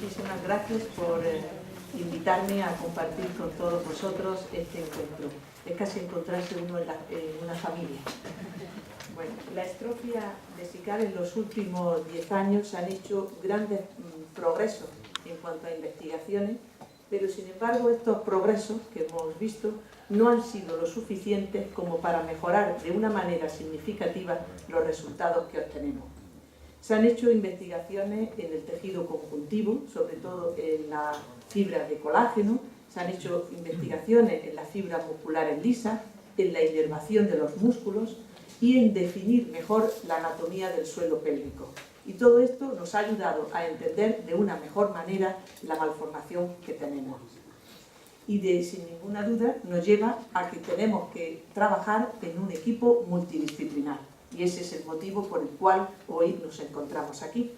muchísimas gracias por invitarme a compartir con todos vosotros este encuentro. Es casi encontrarse uno en una familia. Bueno, la estrofia vesical en los últimos 10 años se han hecho grandes progresos en cuanto a investigaciones, pero sin embargo estos progresos que hemos visto no han sido lo suficientes como para mejorar de una manera significativa los resultados que obtenemos. Se han hecho investigaciones en el tejido conjuntivo, sobre todo en la fibra de colágeno, se han hecho investigaciones en las fibras musculares lisas, en la inervación de los músculos y en definir mejor la anatomía del suelo pélvico. Y todo esto nos ha ayudado a entender de una mejor manera la malformación que tenemos. Y sin ninguna duda nos lleva a que tenemos que trabajar en un equipo multidisciplinar. Y ese es el motivo por el cual hoy nos encontramos aquí.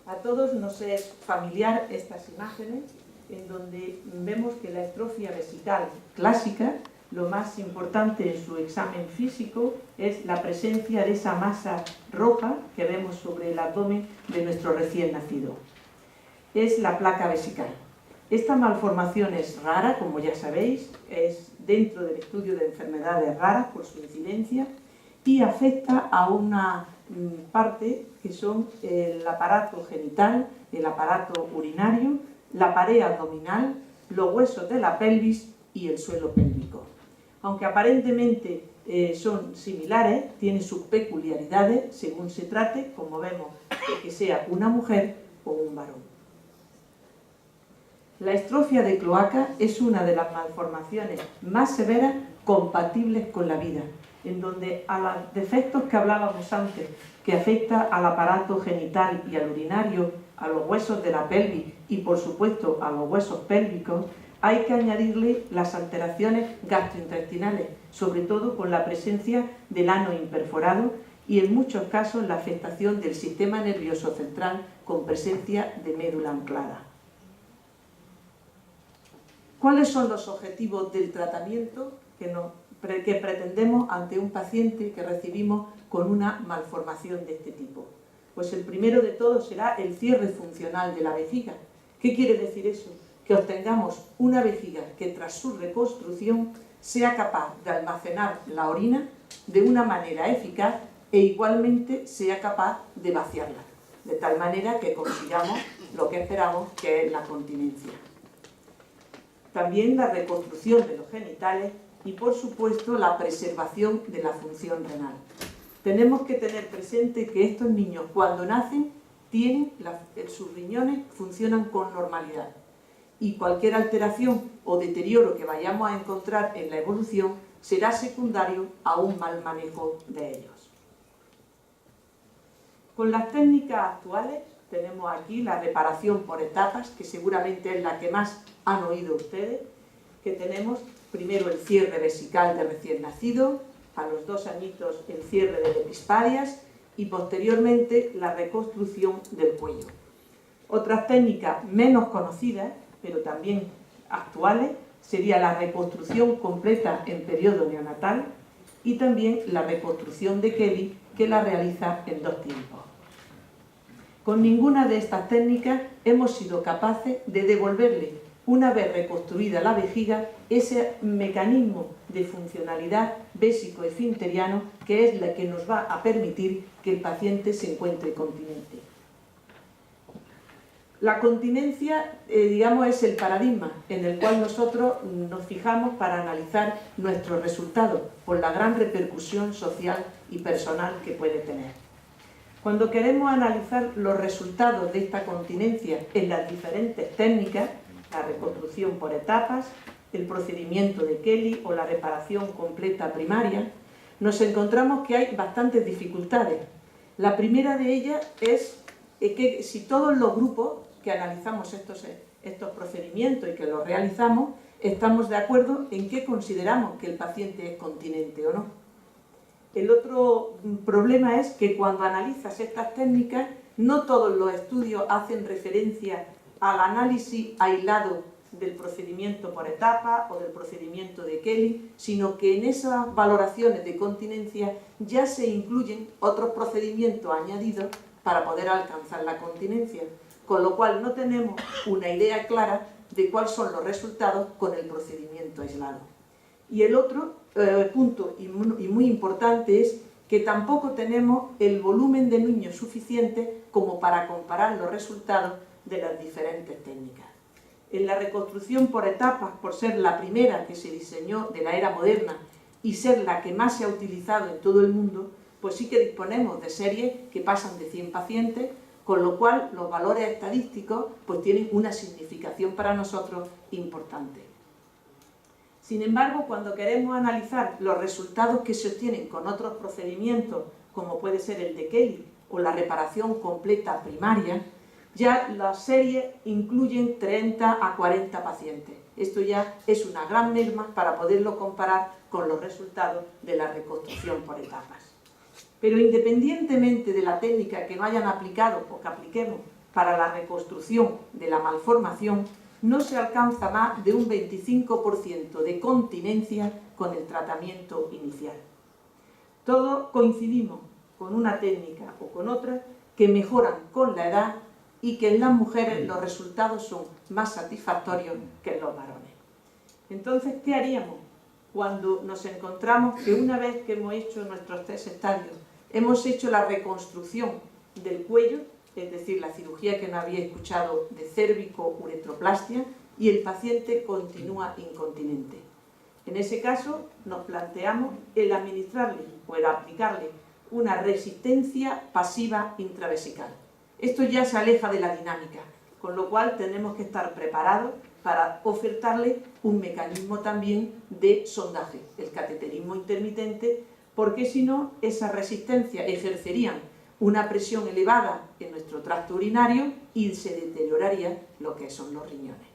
A todos nos es familiar estas imágenes en donde vemos que la estrofia vesical clásica, lo más importante en su examen físico es la presencia de esa masa roja que vemos sobre el abdomen de nuestro recién nacido. Es la placa vesical. Esta malformación es rara, como ya sabéis, es dentro del estudio de enfermedades raras por su incidencia y afecta a una parte que son el aparato genital, el aparato urinario, la pared abdominal, los huesos de la pelvis y el suelo pélvico. Aunque aparentemente son similares, tienen sus peculiaridades según se trate, como vemos, de que sea una mujer o un varón. La estrofia de cloaca es una de las malformaciones más severas compatibles con la vida, en donde a los defectos que hablábamos antes, que afecta al aparato genital y al urinario, a los huesos de la pelvis y por supuesto a los huesos pélvicos, hay que añadirle las alteraciones gastrointestinales, sobre todo con la presencia del ano imperforado y en muchos casos la afectación del sistema nervioso central con presencia de médula anclada. ¿Cuáles son los objetivos del tratamiento que pretendemos ante un paciente que recibimos con una malformación de este tipo? Pues el primero de todos será el cierre funcional de la vejiga. ¿Qué quiere decir eso? Que obtengamos una vejiga que tras su reconstrucción sea capaz de almacenar la orina de una manera eficaz e igualmente sea capaz de vaciarla, de tal manera que consigamos lo que esperamos, que es la continencia. También la reconstrucción de los genitales y, por supuesto, la preservación de la función renal. Tenemos que tener presente que estos niños, cuando nacen, sus riñones funcionan con normalidad y cualquier alteración o deterioro que vayamos a encontrar en la evolución será secundario a un mal manejo de ellos. Con las técnicas actuales tenemos aquí la reparación por etapas, que seguramente es la que más han oído ustedes, que tenemos primero el cierre vesical de recién nacido, a los 2 añitos el cierre de epispadias y posteriormente la reconstrucción del cuello. Otras técnicas menos conocidas, pero también actuales, sería la reconstrucción completa en periodo neonatal y también la reconstrucción de Kelly, que la realiza en 2 tiempos. Con ninguna de estas técnicas hemos sido capaces de devolverle, una vez reconstruida la vejiga, ese mecanismo de funcionalidad vésico-esfinteriano que es la que nos va a permitir que el paciente se encuentre continente. La continencia, digamos, es el paradigma en el cual nosotros nos fijamos para analizar nuestros resultados por la gran repercusión social y personal que puede tener. Cuando queremos analizar los resultados de esta continencia en las diferentes técnicas, la reconstrucción por etapas, el procedimiento de Kelly o la reparación completa primaria, nos encontramos que hay bastantes dificultades. La primera de ellas es que si todos los grupos que analizamos estos procedimientos y que los realizamos, estamos de acuerdo en que consideramos que el paciente es continente o no. El otro problema es que cuando analizas estas técnicas, no todos los estudios hacen referencia al análisis aislado del procedimiento por etapa o del procedimiento de Kelly, sino que en esas valoraciones de continencia ya se incluyen otros procedimientos añadidos para poder alcanzar la continencia. con lo cual no tenemos una idea clara de cuáles son los resultados con el procedimiento aislado. Y el otro punto y muy importante es que tampoco tenemos el volumen de niños suficiente como para comparar los resultados de las diferentes técnicas. En la reconstrucción por etapas, por ser la primera que se diseñó de la era moderna y ser la que más se ha utilizado en todo el mundo, pues sí que disponemos de series que pasan de 100 pacientes, con lo cual los valores estadísticos pues tienen una significación para nosotros importante. Sin embargo, cuando queremos analizar los resultados que se obtienen con otros procedimientos, como puede ser el de Kelly o la reparación completa primaria, ya las series incluyen 30 a 40 pacientes. Esto ya es una gran merma para poderlo comparar con los resultados de la reconstrucción por etapas. Pero independientemente de la técnica que no hayan aplicado o que apliquemos para la reconstrucción de la malformación, no se alcanza más de un 25% de continencia con el tratamiento inicial. Todos coincidimos con una técnica o con otra que mejoran con la edad y que en las mujeres los resultados son más satisfactorios que en los varones. Entonces, ¿qué haríamos cuando nos encontramos que una vez que hemos hecho nuestros 3 estadios, hemos hecho la reconstrucción del cuello, es decir, la cirugía que no había escuchado de cérvico-uretroplastia, y el paciente continúa incontinente? En ese caso, nos planteamos el administrarle o el aplicarle una resistencia pasiva intravesical. Esto ya se aleja de la dinámica, con lo cual tenemos que estar preparados para ofertarle un mecanismo también de sondaje, el cateterismo intermitente, porque si no, esa resistencia ejercería una presión elevada en nuestro tracto urinario y se deterioraría lo que son los riñones.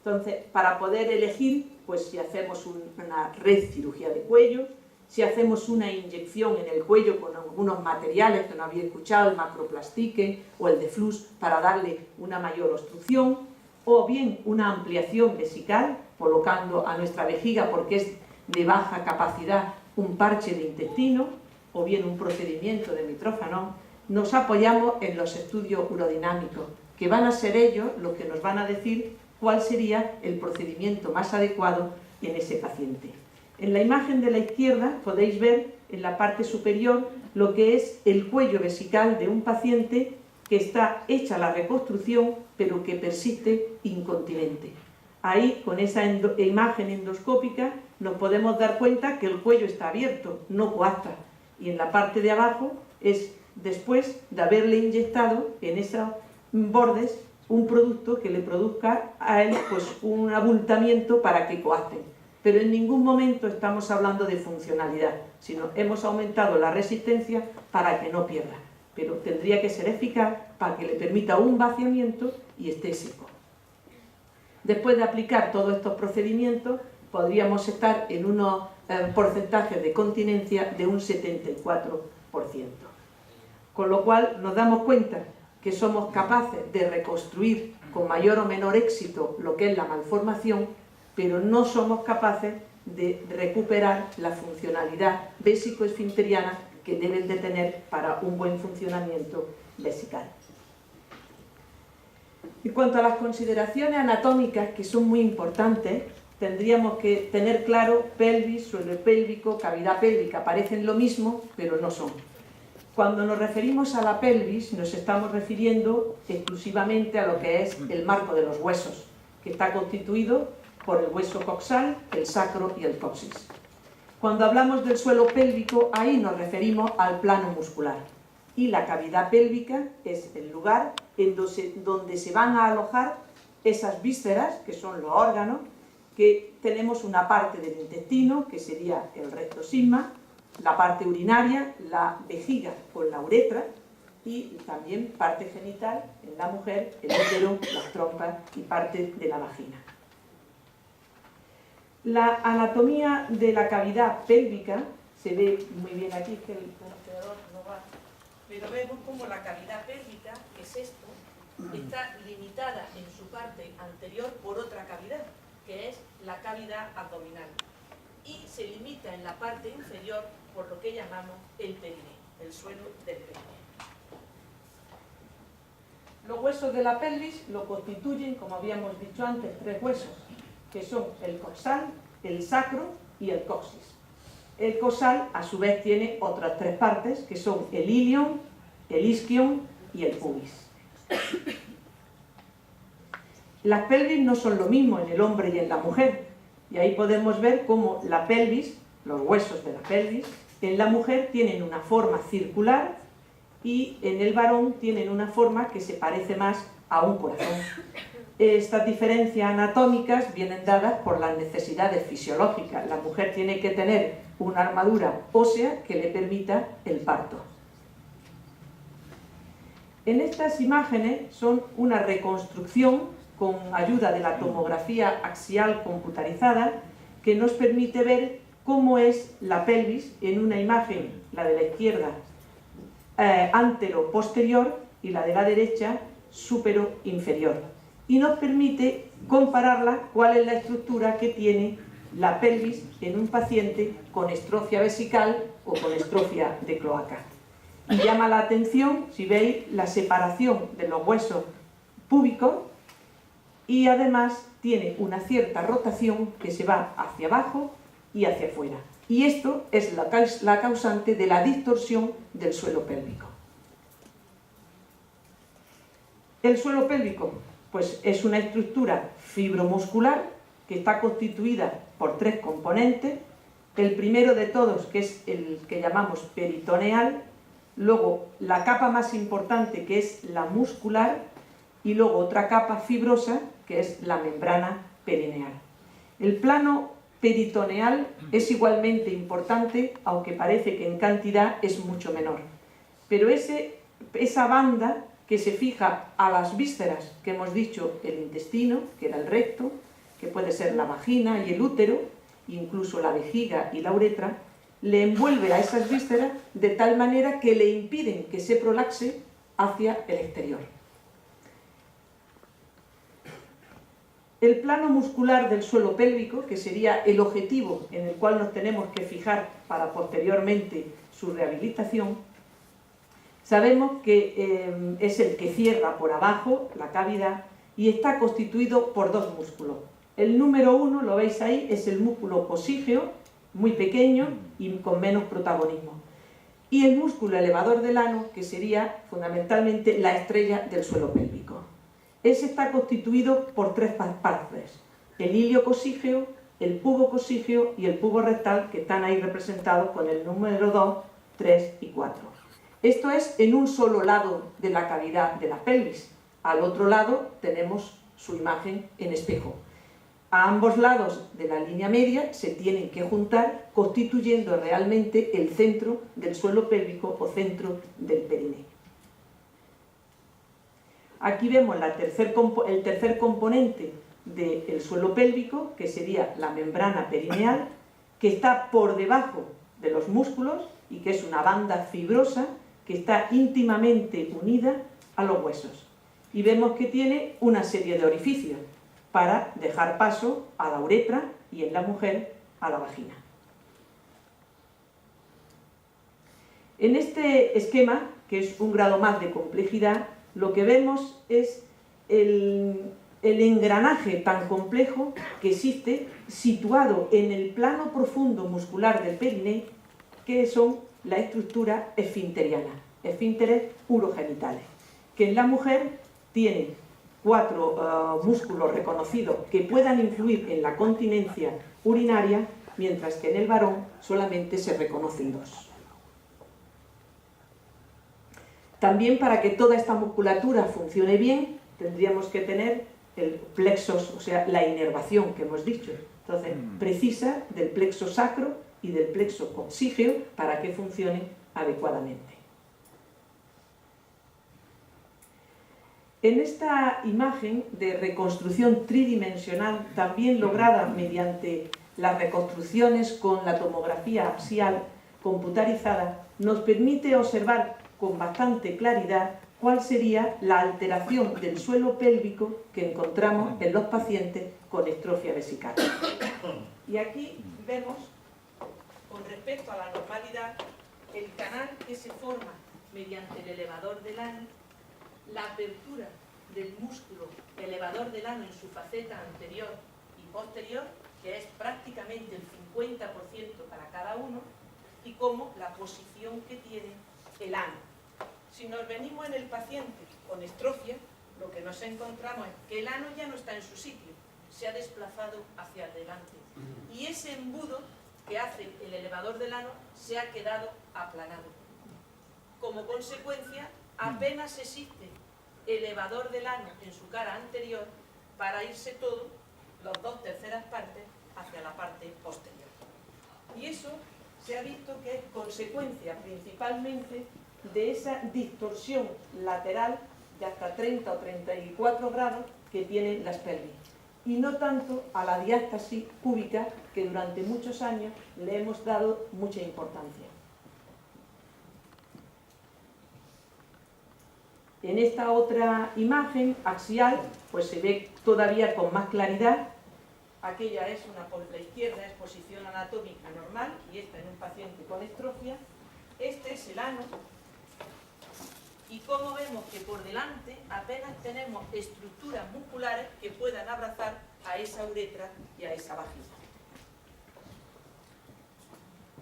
Entonces, para poder elegir, pues si hacemos una recirugía de cuello, si hacemos una inyección en el cuello con algunos materiales que no había escuchado, el macroplastique o el deflux, para darle una mayor obstrucción, o bien una ampliación vesical, colocando a nuestra vejiga, porque es de baja capacidad, un parche de intestino, o bien un procedimiento de mitrófano, nos apoyamos en los estudios urodinámicos, que van a ser ellos los que nos van a decir cuál sería el procedimiento más adecuado en ese paciente. En la imagen de la izquierda podéis ver en la parte superior lo que es el cuello vesical de un paciente que está hecha la reconstrucción pero que persiste incontinente. Ahí, con esa imagen endoscópica, nos podemos dar cuenta que el cuello está abierto, no coacta, y en la parte de abajo es después de haberle inyectado en esos bordes un producto que le produzca a él pues, un abultamiento para que coacten. Pero en ningún momento estamos hablando de funcionalidad, sino hemos aumentado la resistencia para que no pierda. Pero tendría que ser eficaz para que le permita un vaciamiento y esté seco. Después de aplicar todos estos procedimientos, podríamos estar en unos porcentajes de continencia de un 74%. Con lo cual nos damos cuenta que somos capaces de reconstruir con mayor o menor éxito lo que es la malformación, pero no somos capaces de recuperar la funcionalidad vésico-esfinteriana que deben de tener para un buen funcionamiento vesical. En cuanto a las consideraciones anatómicas, que son muy importantes, tendríamos que tener claro pelvis, suelo pélvico, cavidad pélvica. Parecen lo mismo, pero no son. Cuando nos referimos a la pelvis, nos estamos refiriendo exclusivamente a lo que es el marco de los huesos, que está constituido por el hueso coxal, el sacro y el coxis. Cuando hablamos del suelo pélvico, ahí nos referimos al plano muscular. Y la cavidad pélvica es el lugar en donde se van a alojar esas vísceras, que son los órganos, que tenemos una parte del intestino, que sería el recto sigma, la parte urinaria, la vejiga con la uretra, y también parte genital en la mujer, el útero, las trompas y parte de la vagina. La anatomía de la cavidad pélvica se ve muy bien aquí, que el punteador no va, pero vemos como la cavidad pélvica, que es esto, está limitada en su parte anterior por otra cavidad, que es la cavidad abdominal, y se limita en la parte inferior por lo que llamamos el perineo, el suelo del perineo. Los huesos de la pelvis lo constituyen, como habíamos dicho antes, 3 huesos, que son el coxal, el sacro y el coxis. El coxal, a su vez, tiene otras 3 partes, que son el ilion, el isquion y el pubis. Las pelvis no son lo mismo en el hombre y en la mujer, y ahí podemos ver cómo la pelvis, los huesos de la pelvis, en la mujer tienen una forma circular y en el varón tienen una forma que se parece más a un corazón. Estas diferencias anatómicas vienen dadas por las necesidades fisiológicas. La mujer tiene que tener una armadura ósea que le permita el parto. En estas imágenes son una reconstrucción con ayuda de la tomografía axial computarizada que nos permite ver cómo es la pelvis en una imagen, la de la izquierda, antero-posterior y la de la derecha, supero-inferior. Y nos permite compararla cuál es la estructura que tiene la pelvis en un paciente con estrofia vesical o con estrofia de cloaca. Y llama la atención, si veis, la separación de los huesos púbicos y además tiene una cierta rotación que se va hacia abajo y hacia afuera. Y esto es la causante de la distorsión del suelo pélvico. El suelo pélvico, pues, es una estructura fibromuscular que está constituida por 3 componentes. El primero de todos, que es el que llamamos peritoneal, luego la capa más importante, que es la muscular, y luego otra capa fibrosa, que es la membrana perineal. El plano peritoneal es igualmente importante, aunque parece que en cantidad es mucho menor. Pero esa banda que se fija a las vísceras, que hemos dicho, el intestino, que era el recto, que puede ser la vagina y el útero, incluso la vejiga y la uretra, le envuelve a esas vísceras de tal manera que le impiden que se prolaxe hacia el exterior. El plano muscular del suelo pélvico, que sería el objetivo en el cual nos tenemos que fijar para posteriormente su rehabilitación, sabemos que es el que cierra por abajo la cavidad y está constituido por 2 músculos. El número 1, lo veis ahí, es el músculo cosígeo, muy pequeño y con menos protagonismo. Y el músculo elevador del ano, que sería fundamentalmente la estrella del suelo pélvico. Ese está constituido por 3 partes: el ilio cosígeo, el pubo cosígeo y el pubo rectal, que están ahí representados con el número 2, 3 y 4. Esto es en un solo lado de la cavidad de la pelvis. Al otro lado tenemos su imagen en espejo. A ambos lados de la línea media se tienen que juntar, constituyendo realmente el centro del suelo pélvico o centro del perineo. Aquí vemos el tercer componente del suelo pélvico, que sería la membrana perineal, que está por debajo de los músculos y que es una banda fibrosa que está íntimamente unida a los huesos. Y vemos que tiene una serie de orificios para dejar paso a la uretra y en la mujer a la vagina. En este esquema, que es un grado más de complejidad, lo que vemos es el engranaje tan complejo que existe situado en el plano profundo muscular del perineo, que son la estructura esfinteriana, esfínteres urogenitales, que en la mujer tiene 4 músculos reconocidos que puedan influir en la continencia urinaria, mientras que en el varón solamente se reconocen 2. También, para que toda esta musculatura funcione bien, tendríamos que tener el plexo, o sea, la inervación que hemos dicho. Entonces, precisa del plexo sacro y del plexo cosígeo para que funcione adecuadamente. En esta imagen de reconstrucción tridimensional, también lograda mediante las reconstrucciones con la tomografía axial computarizada, nos permite observar con bastante claridad cuál sería la alteración del suelo pélvico que encontramos en los pacientes con estrofia vesical. Y aquí vemos, con respecto a la normalidad, el canal que se forma mediante el elevador del ano la apertura del músculo elevador del ano en su faceta anterior y posterior, que es prácticamente el 50% para cada uno, y como la posición que tiene el ano. Si nos venimos en el paciente con estrofia, lo que nos encontramos es que el ano ya no está en su sitio, se ha desplazado hacia adelante. Y ese embudo que hace el elevador del ano se ha quedado aplanado. Como consecuencia, apenas existe elevador del ano en su cara anterior para irse todo, las 2/3 partes, hacia la parte posterior. Y eso se ha visto que es consecuencia principalmente de esa distorsión lateral de hasta 30 o 34 grados que tienen las pelvis, y no tanto a la diástasis púbica, que durante muchos años le hemos dado mucha importancia. En esta otra imagen axial, pues se ve todavía con más claridad. Aquella es la izquierda es posición anatómica normal, y esta en un paciente con estrofia. Este es el ano, y como vemos que por delante apenas tenemos estructuras musculares que puedan abrazar a esa uretra y a esa vagina.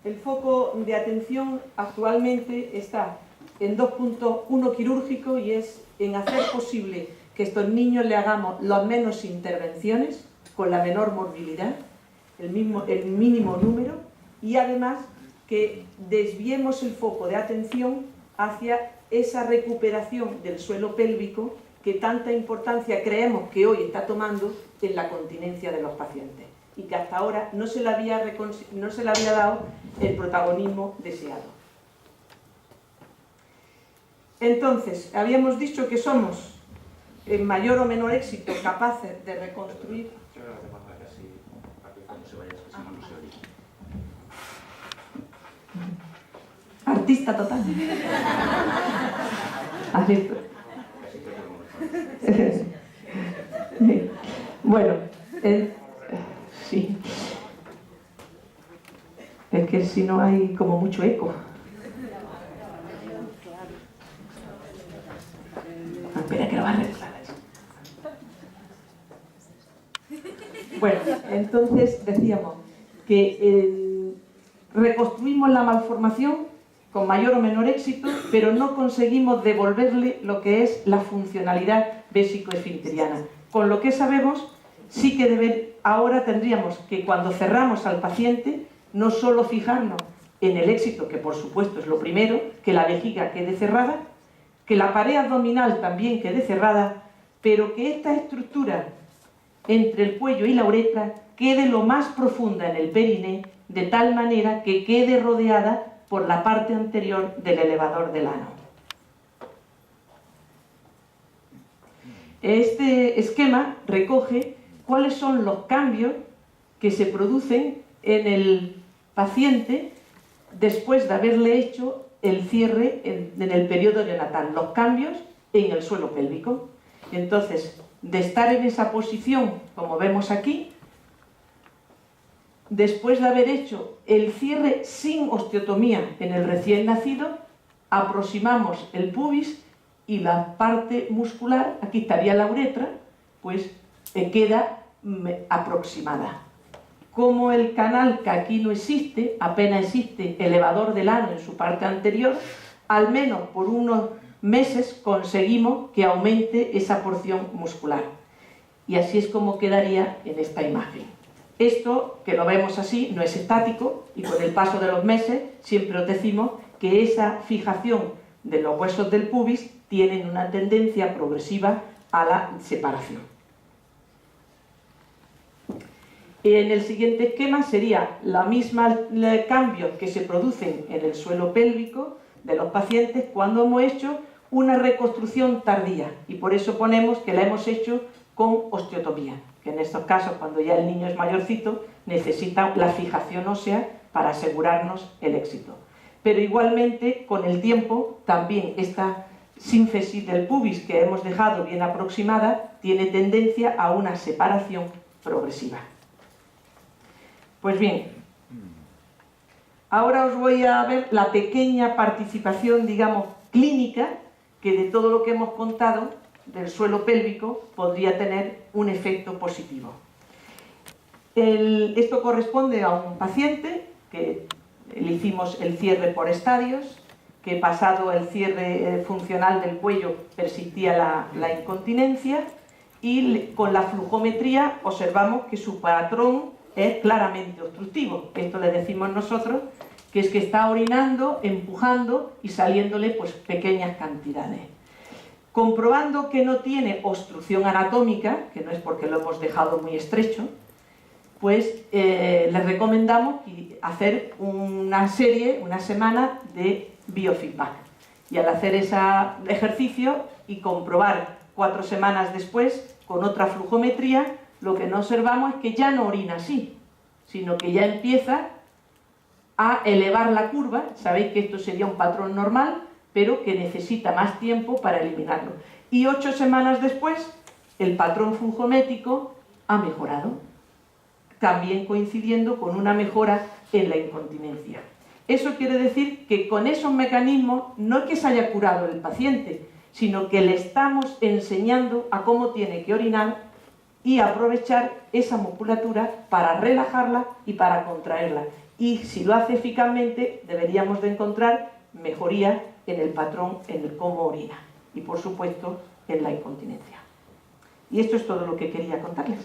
El foco de atención actualmente está en 2 puntos, uno quirúrgico, y es en hacer posible que estos niños le hagamos las menos intervenciones, con la menor morbilidad, el mínimo número, y además que desviemos el foco de atención hacia esa recuperación del suelo pélvico que tanta importancia creemos que hoy está tomando en la continencia de los pacientes, y que hasta ahora no se le había dado el protagonismo deseado. Entonces, habíamos dicho que somos, en mayor o menor éxito, capaces de reconstruir. Artista total. Bueno, sí. Es que si no hay como mucho eco. Espera que lo va a arreglar. Bueno, entonces decíamos que reconstruimos la malformación con mayor o menor éxito, pero no conseguimos devolverle lo que es la funcionalidad vésico-esfinteriana. Con lo que sabemos, sí que ahora tendríamos que, cuando cerramos al paciente, no solo fijarnos en el éxito, que por supuesto es lo primero, que la vejiga quede cerrada, que la pared abdominal también quede cerrada, pero que esta estructura entre el cuello y la uretra quede lo más profunda en el periné, de tal manera que quede rodeada por la parte anterior del elevador del ano. Este esquema recoge cuáles son los cambios que se producen en el paciente después de haberle hecho el cierre en el periodo neonatal, los cambios en el suelo pélvico. Entonces, de estar en esa posición, como vemos aquí, después de haber hecho el cierre sin osteotomía en el recién nacido, aproximamos el pubis y la parte muscular, aquí estaría la uretra, pues queda aproximada. Como el canal, que aquí no existe, apenas existe elevador del ano en su parte anterior, al menos por unos meses conseguimos que aumente esa porción muscular. Y así es como quedaría en esta imagen. Esto, que lo vemos así, no es estático, y con el paso de los meses siempre os decimos que esa fijación de los huesos del pubis tienen una tendencia progresiva a la separación. En el siguiente esquema sería la misma cambios que se producen en el suelo pélvico de los pacientes cuando hemos hecho una reconstrucción tardía, y por eso ponemos que la hemos hecho con osteotomía, que en estos casos, cuando ya el niño es mayorcito, necesita la fijación ósea para asegurarnos el éxito. Pero igualmente, con el tiempo, también esta síntesis del pubis que hemos dejado bien aproximada tiene tendencia a una separación progresiva. Pues bien, ahora os voy a ver la pequeña participación, digamos, clínica que de todo lo que hemos contado del suelo pélvico podría tener un efecto positivo. Esto corresponde a un paciente que le hicimos el cierre por estadios, que pasado el cierre funcional del cuello persistía la incontinencia, y con la flujometría observamos que su patrón es claramente obstructivo. Esto le decimos nosotros, que es que está orinando, empujando y saliéndole pues pequeñas cantidades. Comprobando que no tiene obstrucción anatómica, que no es porque lo hemos dejado muy estrecho, pues les recomendamos hacer una semana de biofeedback. Y al hacer ese ejercicio y comprobar 4 semanas después, con otra flujometría, lo que no observamos es que ya no orina así, sino que ya empieza a elevar la curva. Sabéis que esto sería un patrón normal, pero que necesita más tiempo para eliminarlo. Y 8 semanas después, el patrón flujométrico ha mejorado, también coincidiendo con una mejora en la incontinencia. Eso quiere decir que con esos mecanismos no es que se haya curado el paciente, sino que le estamos enseñando a cómo tiene que orinar y aprovechar esa musculatura para relajarla y para contraerla. Y si lo hace eficazmente, deberíamos de encontrar mejoría en el patrón, en el cómo orina y, por supuesto, en la incontinencia. Y esto es todo lo que quería contarles.